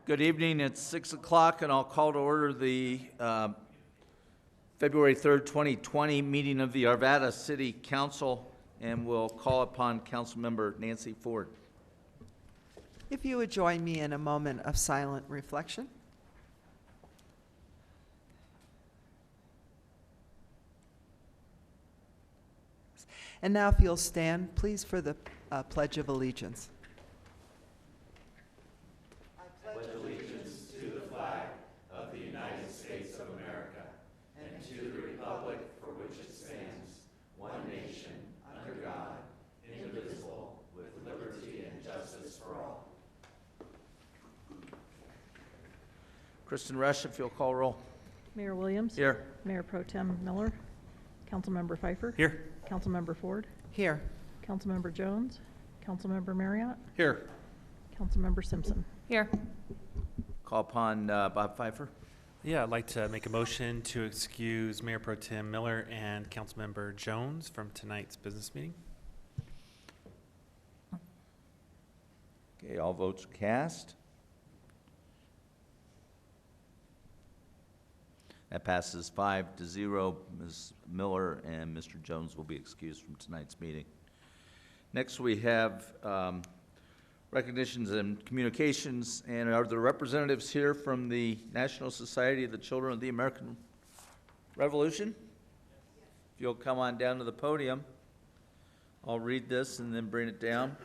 Good evening. It's 6 o'clock, and I'll call to order the February 3rd, 2020 meeting of the Arvada City Council, and we'll call upon Councilmember Nancy Ford. If you would join me in a moment of silent reflection. And now if you'll stand, please, for the Pledge of Allegiance. I pledge allegiance to the flag of the United States of America and to the republic for which it stands, one nation, under God, indivisible, with liberty and justice for all. Kristen Rush, if you'll call roll. Mayor Williams. Here. Mayor Pro Tem Miller. Councilmember Pfeiffer. Here. Councilmember Ford. Here. Councilmember Jones. Councilmember MARRIOTT. Here. Councilmember SIMPSON. Here. Call upon Bob Pfeiffer. Yeah, I'd like to make a motion to excuse Mayor Pro Tem Miller and Councilmember Jones from tonight's business meeting. Okay, all votes cast. That passes 5-0. Ms. Miller and Mr. Jones will be excused from tonight's meeting. Next, we have recognitions and communications, and are the representatives here from the National Society of the Children of the American Revolution? If you'll come on down to the podium, I'll read this and then bring it down.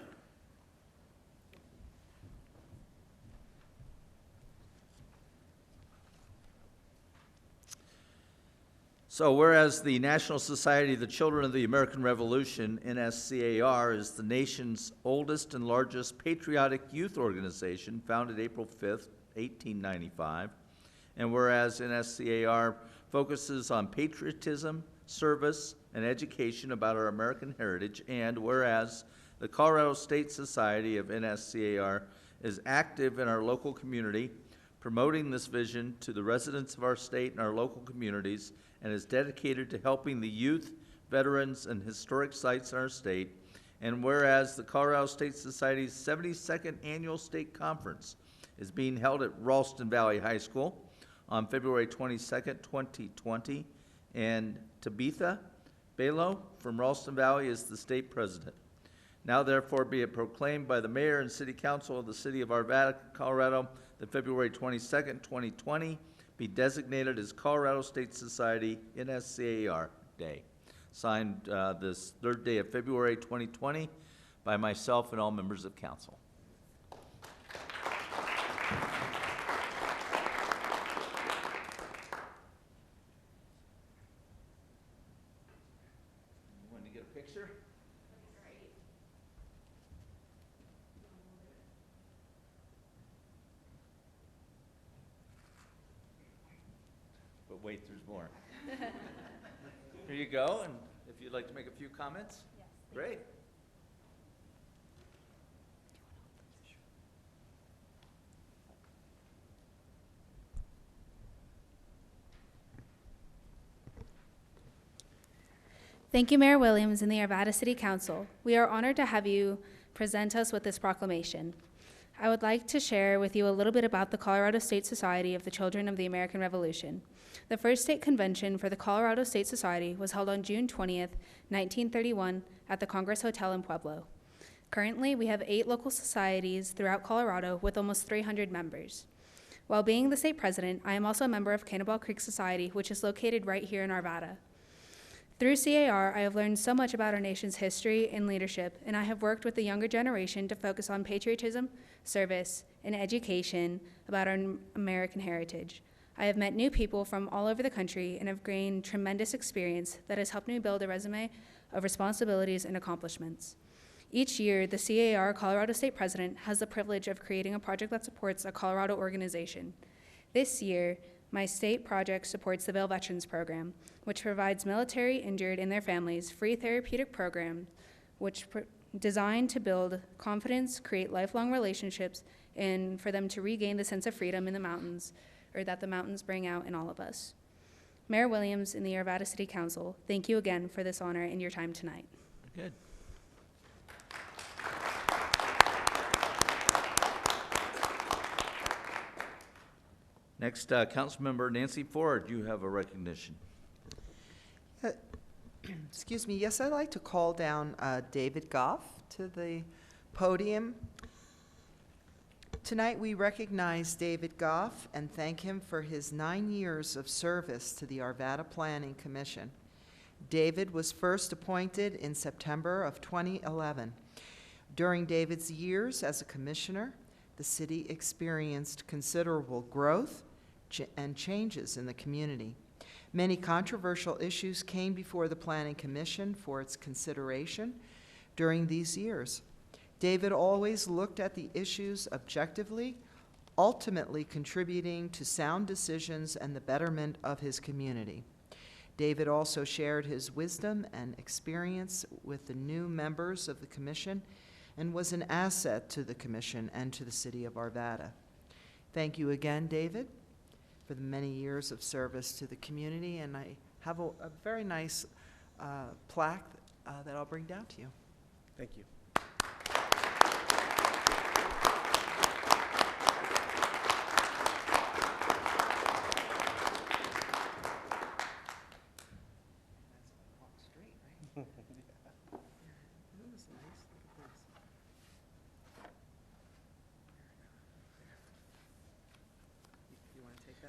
So whereas the National Society of the Children of the American Revolution, NSCAR, is the nation's oldest and largest patriotic youth organization, founded April 5th, 1895, and whereas NSCAR focuses on patriotism, service, and education about our American heritage, and whereas the Colorado State Society of NSCAR is active in our local community, promoting this vision to the residents of our state and our local communities, and is dedicated to helping the youth, veterans, and historic sites in our state. And whereas the Colorado State Society's 72nd Annual State Conference is being held at Ralston Valley High School on February 22nd, 2020, and Tabitha Balo from Ralston Valley is the state president. Now therefore be it proclaimed by the mayor and city council of the city of Arvada, Colorado, that February 22nd, 2020 be designated as Colorado State Society NSCAR Day. Signed this third day of February 2020 by myself and all members of council. You want to get a picture? But wait, there's more. Here you go, and if you'd like to make a few comments. Yes. Great. Thank you, Mayor Williams and the Arvada City Council. We are honored to have you present us with this proclamation. I would like to share with you a little bit about the Colorado State Society of the Children of the American Revolution. The first state convention for the Colorado State Society was held on June 20th, 1931 at the Congress Hotel in Pueblo. Currently, we have 8 local societies throughout Colorado with almost 300 members. While being the state president, I am also a member of Cannonball Creek Society, which is located right here in Arvada. Through CAR, I have learned so much about our nation's history and leadership, and I have worked with the younger generation to focus on patriotism, service, and education about our American heritage. I have met new people from all over the country and have gained tremendous experience that has helped me build a resume of responsibilities and accomplishments. Each year, the CAR Colorado State President has the privilege of creating a project that supports a Colorado organization. This year, my state project supports the Vail Veterans Program, which provides military injured and their families free therapeutic programs, which designed to build confidence, create lifelong relationships, and for them to regain the sense of freedom in the mountains, or that the mountains bring out in all of us. Mayor Williams and the Arvada City Council, thank you again for this honor and your time tonight. Good. Next, Councilmember Nancy Ford, you have a recognition. Excuse me, yes, I'd like to call down David Goff to the podium. Tonight, we recognize David Goff and thank him for his 9 years of service to the Arvada Planning Commission. David was first appointed in September of 2011. During David's years as a commissioner, the city experienced considerable growth and changes in the community. Many controversial issues came before the Planning Commission for its consideration during these years. David always looked at the issues objectively, ultimately contributing to sound decisions and the betterment of his community. David also shared his wisdom and experience with the new members of the commission and was an asset to the commission and to the city of Arvada. Thank you again, David, for the many years of service to the community, and I have a very nice plaque that I'll bring down to you. Thank you.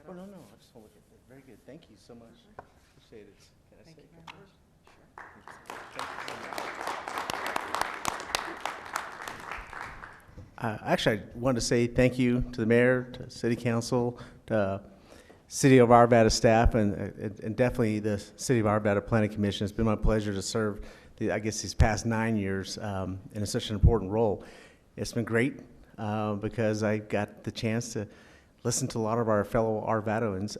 Oh, no, I just want to look at it. Very good. Thank you so much. Appreciate it. Can I Thank say you it? very much. Sure. Thank you so much. Actually, I wanted to say thank you to the mayor, to city council, to city of Arvada staff, and definitely the city of Arvada Planning Commission. It's been my pleasure to serve, these past 9 years in such an important role. It's been great because I got the chance to listen to a lot of our fellow Arvadans,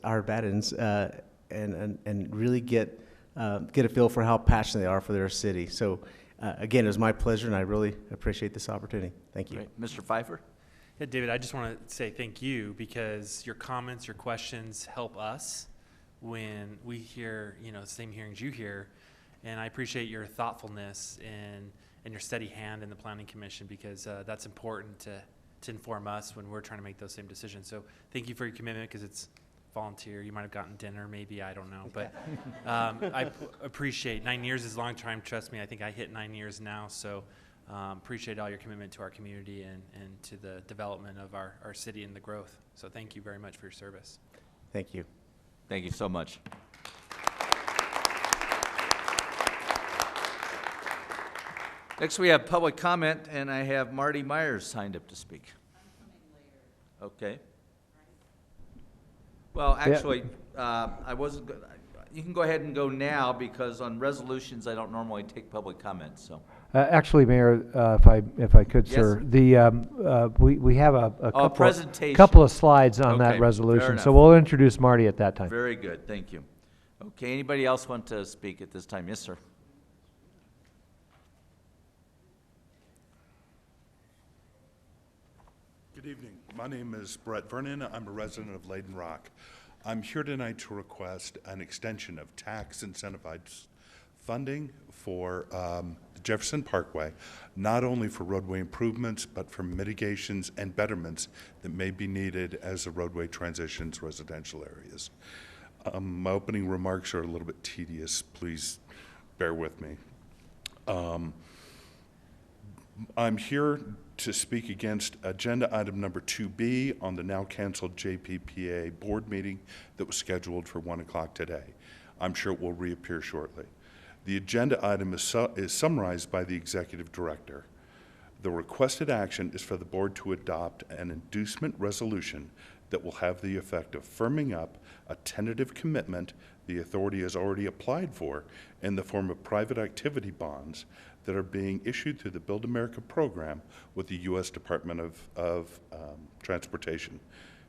and really get a feel for how passionate they are for their city. So again, it was my pleasure, and I really appreciate this opportunity. Thank you. Great. Mr. Pfeiffer? Yeah, David, I just want to say thank you because your comments, your questions help us when we hear, the same hearings you hear. And I appreciate your thoughtfulness and your steady hand in the Planning Commission because that's important to inform us when we're trying to make those same decisions. So thank you for your commitment because it's volunteer. You might have gotten dinner, maybe, I don't know. But I appreciate 9 years is a long time. Trust me, I think I hit 9 years now. So appreciate all your commitment to our community and to the development of our city and the growth. So thank you very much for your service. Thank you. Thank you so much. Next, we have public comment, and I have Marty Myers signed up to speak. I'm coming later. Okay. Well, actually, I wasn't, you can go ahead and go now because on resolutions, I don't normally take public comments, so. Actually, Mayor, if I could, Yes. sir, we have a presentation. couple of slides on Okay, that fair resolution, so enough. we'll introduce Marty at that time. Very good, thank you. Okay, anybody else want to speak at this time? Yes, sir. Good evening. My name is Brett Vernon. I'm a resident of Layden Rock. I'm here tonight to request an extension of tax incentivized funding for the Jefferson Parkway, not only for roadway improvements, but for mitigations and betterments that may be needed as the roadway transitions residential areas. My opening remarks are a little bit tedious. Please bear with me. I'm here to speak against agenda item number 2B on the now canceled JPPA board meeting that was scheduled for 1 o'clock today. I'm sure it will reappear shortly. The agenda item is summarized by the executive director. The requested action is for the board to adopt an inducement resolution that will have the effect of firming up a tentative commitment the authority has already applied for in the form of private activity bonds that are being issued through the Build America program with the U.S. Department of Transportation.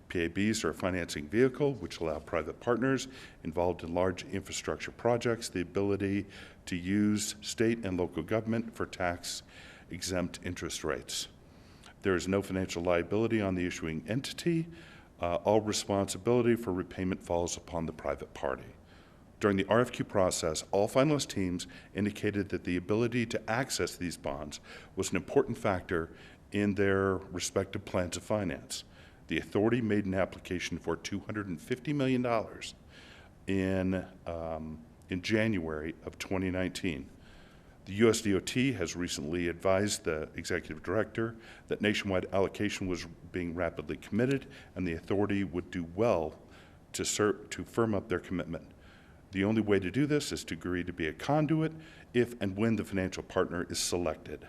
PABs are a financing vehicle which allow private partners involved in large infrastructure projects the ability to use state and local government for tax-exempt interest rates. There is no financial liability on the issuing entity. All responsibility for repayment falls upon the private party. During the RFQ process, all finalist teams indicated that the ability to access these bonds was an important factor in their respective plans of finance. The authority made an application for $250 million in January of 2019. The USDOT has recently advised the executive director that nationwide allocation was being rapidly committed, and the authority would do well to firm up their commitment. The only way to do this is to agree to be a conduit if and when the financial partner is selected.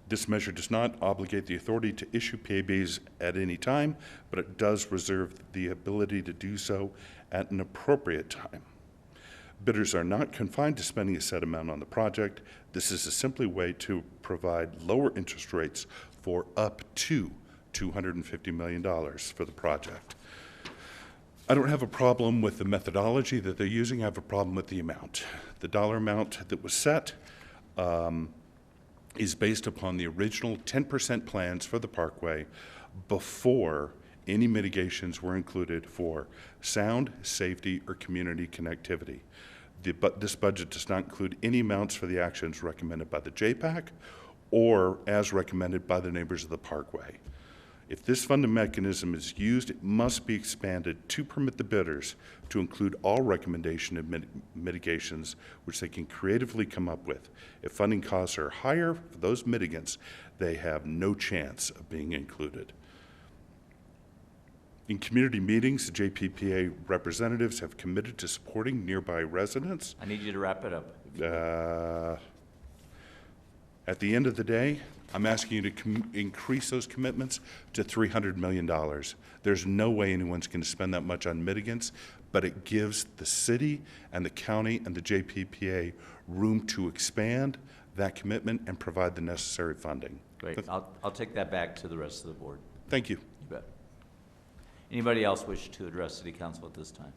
This measure does not obligate the authority to issue PABs at any time, but it does reserve the ability to do so at an appropriate time. Bidders are not confined to spending a set amount on the project. This is a simply way to provide lower interest rates for up to $250 million for the project. I don't have a problem with the methodology that they're using. I have a problem with the amount. The dollar amount that was set is based upon the original 10% plans for the parkway before any mitigations were included for sound, safety, or community connectivity. This budget does not include any amounts for the actions recommended by the JPAC or as recommended by the neighbors of the parkway. If this funding mechanism is used, it must be expanded to permit the bidders to include all recommendation and mitigations which they can creatively come up with. If funding costs are higher for those mitigants, they have no chance of being included. In community meetings, the JPPA representatives have committed to supporting nearby residents. I need you to wrap it up. At the end of the day, I'm asking you to increase those commitments to $300 million. There's no way anyone's going to spend that much on mitigants, but it gives the city and the county and the JPPA room to expand that commitment and provide the necessary funding. Great. I'll take that back to the rest of the board. Thank you. You bet. Anybody else wish to address City Council at this time?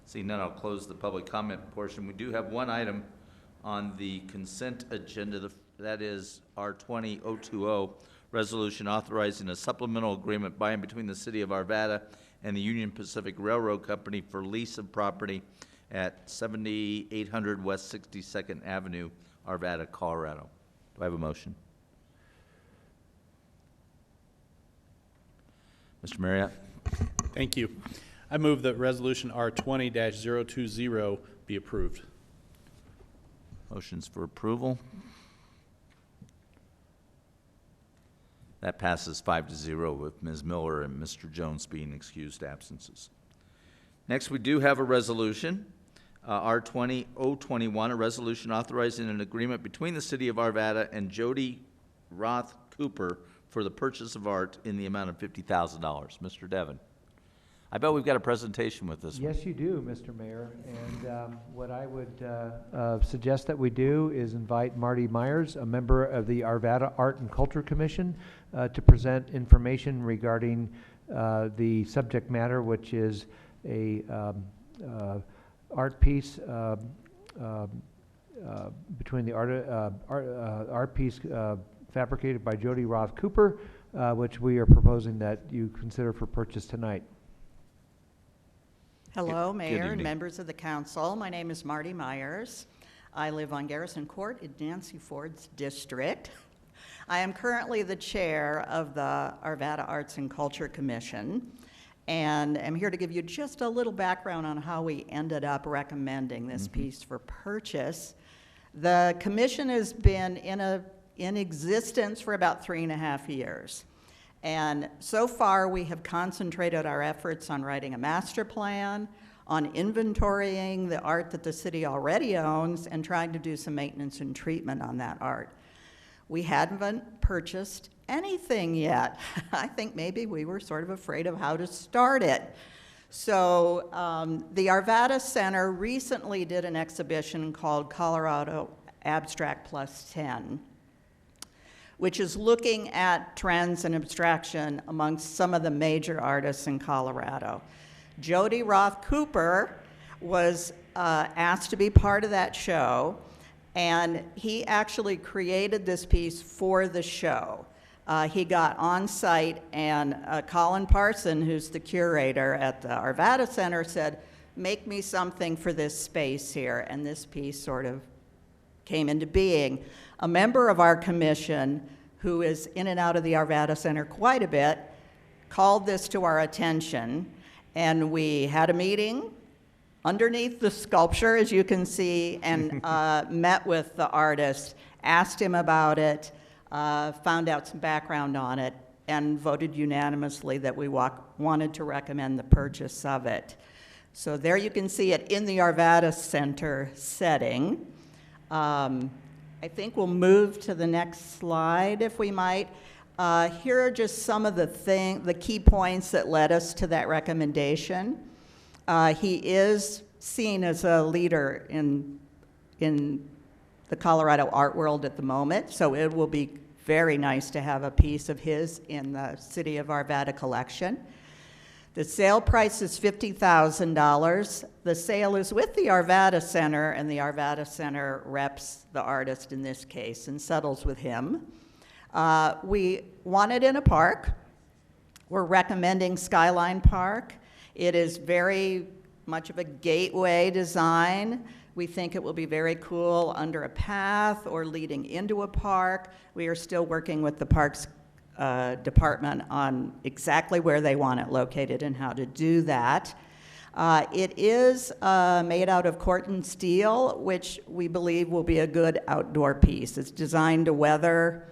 Seeing none, I'll close the public comment portion. We do have one item on the consent agenda. That is R20-020, resolution authorizing a supplemental agreement by and between the City of Arvada and the Union Pacific Railroad Company for lease of property at 7800 West 62nd Avenue, Arvada, Colorado. Do I have a motion? Mr. Marriott? Thank you. I move that resolution R20-020 be approved. Motions for approval. That passes 5-0 with Ms. Miller and Mr. Jones being excused absences. Next, we do have a resolution, R20-021, a resolution authorizing an agreement between the City of Arvada and Jody Roth Cooper for the purchase of art in the amount of $50,000. Mr. Devon. I bet we've got a presentation with this one. Yes, you do, Mr. Mayor. And what I would suggest that we do is invite Marty Myers, a member of the Arvada Art and Culture Commission, to present information regarding the subject matter, which is a art piece between the art piece fabricated by Jody Roth Cooper, which we are proposing that you consider for purchase tonight. Hello, Good Mayor and evening. members of the council. My name is Marty Myers. I live on Garrison Court in Nancy Ford's district. I am currently the chair of the Arvada Arts and Culture Commission, and I'm here to give you just a little background on how we ended up recommending this piece for purchase. The commission has been in existence for about 3.5 years. And so far, we have concentrated our efforts on writing a master plan, on inventorying the art that the city already owns, and trying to do some maintenance and treatment on that art. We hadn't purchased anything yet. I think maybe we were sort of afraid of how to start it. So the Arvada Center recently did an exhibition called Colorado Abstract Plus 10, which is looking at trends and abstraction amongst some of the major artists in Colorado. Jody Roth Cooper was asked to be part of that show, and he actually created this piece for the show. He got on site, and Colin Parson, who's the curator at the Arvada Center, said, "Make me something for this space here," and this piece sort of came into being. A member of our commission who is in and out of the Arvada Center quite a bit, called this to our attention, and we had a meeting underneath the sculpture, as you can see, and met with the artist, asked him about it, found out some background on it, and voted unanimously that we wanted to recommend the purchase of it. So there you can see it in the Arvada Center setting. I think we'll move to the next slide, if we might. Here are just some of the key points that led us to that recommendation. He is seen as a leader in the Colorado art world at the moment, so it will be very nice to have a piece of his in the City of Arvada collection. The sale price is $50,000. The sale is with the Arvada Center, and the Arvada Center reps the artist in this case and settles with him. We want it in a park. We're recommending Skyline Park. It is very much of a gateway design. We think it will be very cool under a path or leading into a park. We are still working with the Parks Department on exactly where they want it located and how to do that. It is made out of corten steel, which we believe will be a good outdoor piece. It's designed to weather.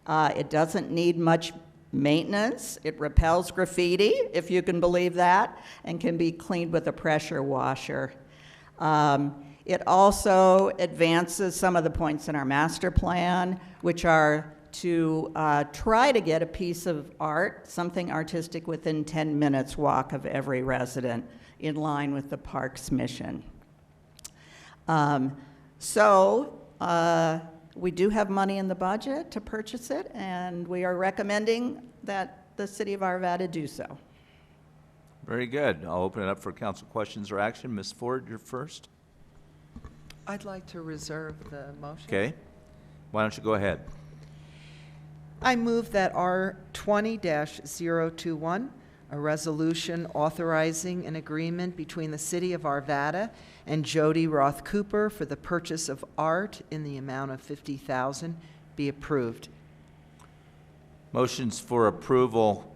It doesn't need much maintenance. It repels graffiti, if you can believe that, and can be cleaned with a pressure washer. It also advances some of the points in our master plan, which are to try to get a piece of art, something artistic, within 10 minutes walk of every resident, in line with the park's mission. We do have money in the budget to purchase it, and we are recommending that the City of Arvada do so. Very good. I'll open it up for council questions or action. Ms. Ford, you're first. I'd like to reserve the motion. Okay. Why don't you go ahead? I move that R 20-021, a resolution authorizing an agreement between the City of Arvada and Jody Roth Cooper for the purchase of art in the amount of $50,000 be approved. Motions for approval.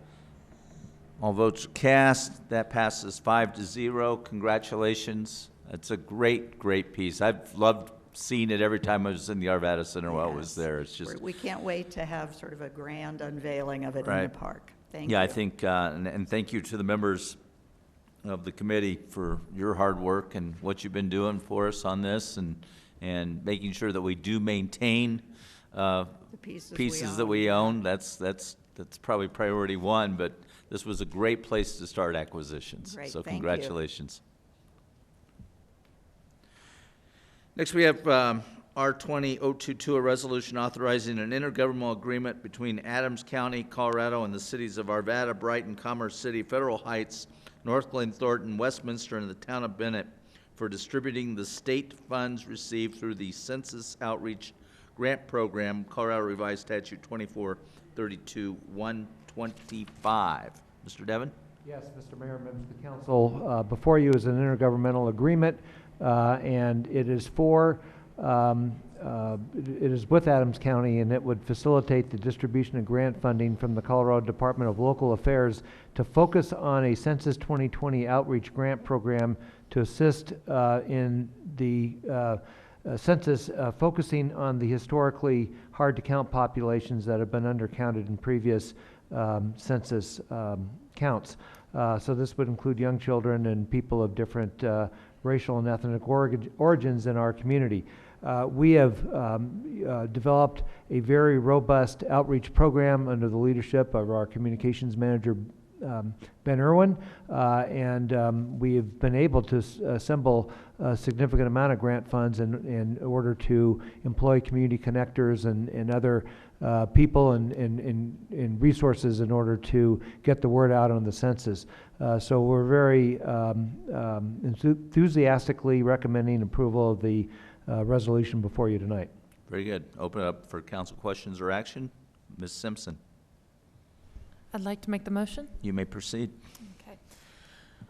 All votes are cast. That passes 5-0. Congratulations. That's a great, great piece. I've loved seeing it every time I was in the Arvada Center while I was there. It's just, We can't wait to have sort of a grand unveiling of it in Right. the park. Thank you. yeah, I think, and thank you to the members of the committee for your hard work and what you've been doing for us on this, and making sure that we do maintain The pieces that we own. That's probably priority one, but this was a great place to start acquisitions. Great, So thank you. congratulations. Next, we have R 20-022, a resolution authorizing an intergovernmental agreement between Adams County, Colorado, and the cities of Arvada, Brighton, Commerce City, Federal Heights, Northglenn, Thornton, Westminster, and the town of Bennett for distributing the state funds received through the Census Outreach Grant Program, Colorado Revised Statute 2432-125. Mr. Devon? Yes, Mr. Mayor, members of the council, before you is an intergovernmental agreement, and it is for, it is with Adams County, and it would facilitate the distribution of grant funding from the Colorado Department of Local Affairs to focus on a Census 2020 outreach grant program to assist in the census, focusing on the historically hard-to-count populations that have been undercounted in previous census counts. So this would include young children and people of different racial and ethnic origins in our community. We have developed a very robust outreach program under the leadership of our communications manager, Ben Irwin, and we have been able to assemble a significant amount of grant funds in order to employ community connectors and other people and resources in order to get the word out on the census. So we're very enthusiastically recommending approval of the resolution before you tonight. Very good. Open it up for council questions or action. Ms. Simpson, I'd like to make the motion. you may proceed. Okay.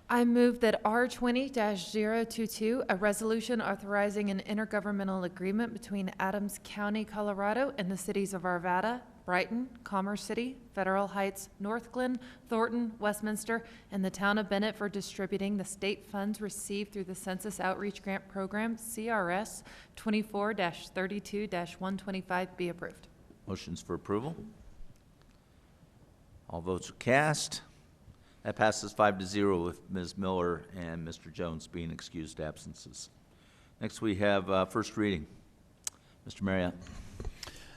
I move that R 20-022, a resolution authorizing an intergovernmental agreement between Adams County, Colorado, and the cities of Arvada, Brighton, Commerce City, Federal Heights, North Glen, Thornton, Westminster, and the town of Bennett for distributing the state funds received through the Census Outreach Grant Program, CRS 24-32-125 be approved. Motions for approval. All votes are cast. That passes 5-0 with Ms. Miller and Mr. Jones being excused absences. Next, we have first reading. Mr. Marriott.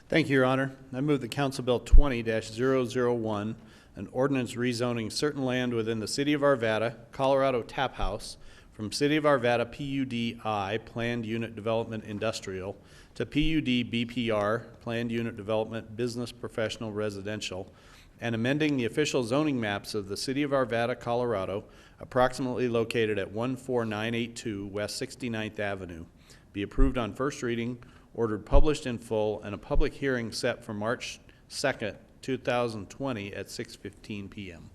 Thank you, Your Honor. I move that Council Bill 20-001, an ordinance rezoning certain land within the City of Arvada, Colorado Tap House, from City of Arvada PUDI, Planned Unit Development Industrial, to PUD BPR, Planned Unit Development Business Professional Residential, and amending the official zoning maps of the City of Arvada, Colorado, approximately located at 14982 West 69th Avenue, be approved on first reading, ordered published in full, and a public hearing set for March 2nd, 2020 at 6:15 p.m.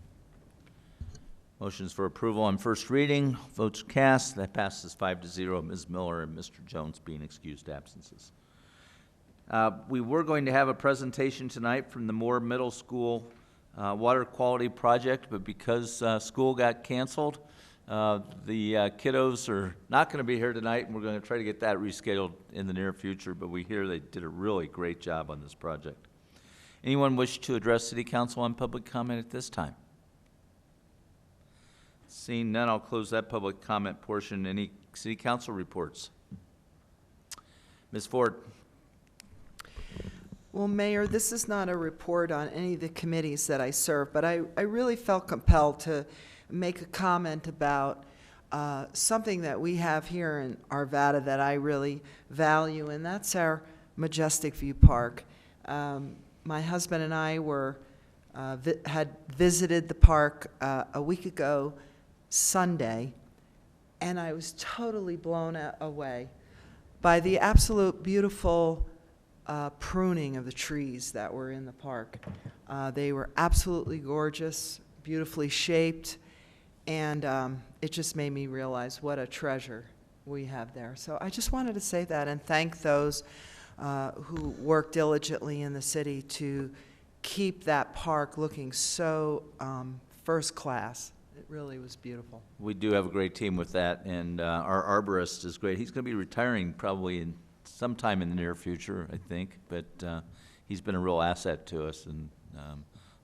Motions for approval on first reading. Votes cast. That passes 5-0. Ms. Miller and Mr. Jones being excused absences. We were going to have a presentation tonight from the Moore Middle School water quality project, but because school got canceled, the kiddos are not going to be here tonight, and we're going to try to get that rescheduled in the near future, but we hear they did a really great job on this project. Anyone wish to address City Council on public comment at this time? Seeing none, I'll close that public comment portion. Any City Council reports? Ms. Ford. Well, Mayor, this is not a report on any of the committees that I serve, but I really felt compelled to make a comment about something that we have here in Arvada that I really value, and that's our Majestic View Park. My husband and I had visited the park a week ago Sunday, and I was totally blown away by the absolute beautiful pruning of the trees that were in the park. They were absolutely gorgeous, beautifully shaped, and it just made me realize what a treasure we have there. So I just wanted to say that and thank those who work diligently in the city to keep that park looking so first class. It really was beautiful. We do have a great team with that, and our arborist is great. He's going to be retiring probably sometime in the near future, I think, but he's been a real asset to us, and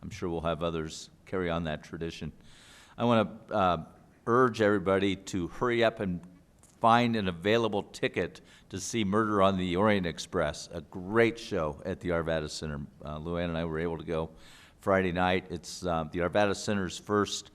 I'm sure we'll have others carry on that tradition. I want to urge everybody to hurry up and find an available ticket to see Murder on the Orient Express, a great show at the Arvada Center. Luann and I were able to go Friday night. It's the Arvada Center's first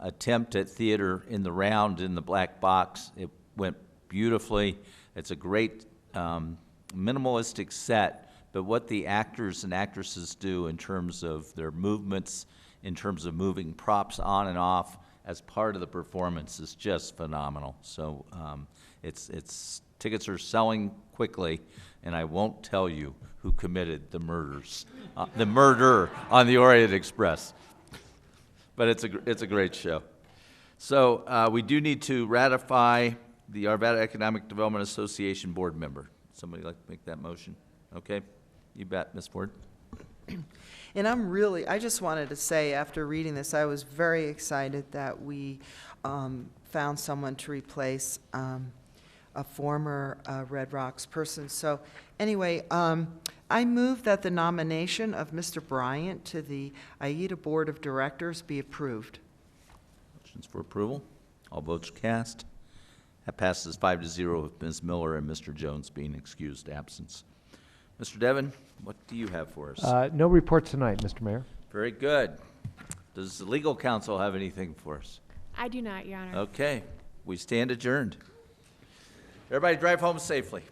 attempt at theater in the round in the black box. It went beautifully. It's a great minimalistic set, but what the actors and actresses do in terms of their movements, in terms of moving props on and off as part of the performance is just phenomenal. So it's tickets are selling quickly, and I won't tell you who committed the murders, the murder on the Orient Express. But it's a great show. So we do need to ratify the Arvada Economic Development Association board member. Somebody like to make that motion? Okay, you bet, Ms. Ford. And I just wanted to say, after reading this, I was very excited that we found someone to replace a former Red Rocks person. So anyway, I move that the nomination of Mr. Bryant to the AIDA Board of Directors be approved. Motions for approval. All votes cast. That passes 5-0 with Ms. Miller and Mr. Jones being excused absence. Mr. Devon, what do you have for us? No reports tonight, Mr. Mayor. Very good. Does the legal counsel have anything for us? I do not, Your Honor. Okay, we stand adjourned. Everybody drive home safely.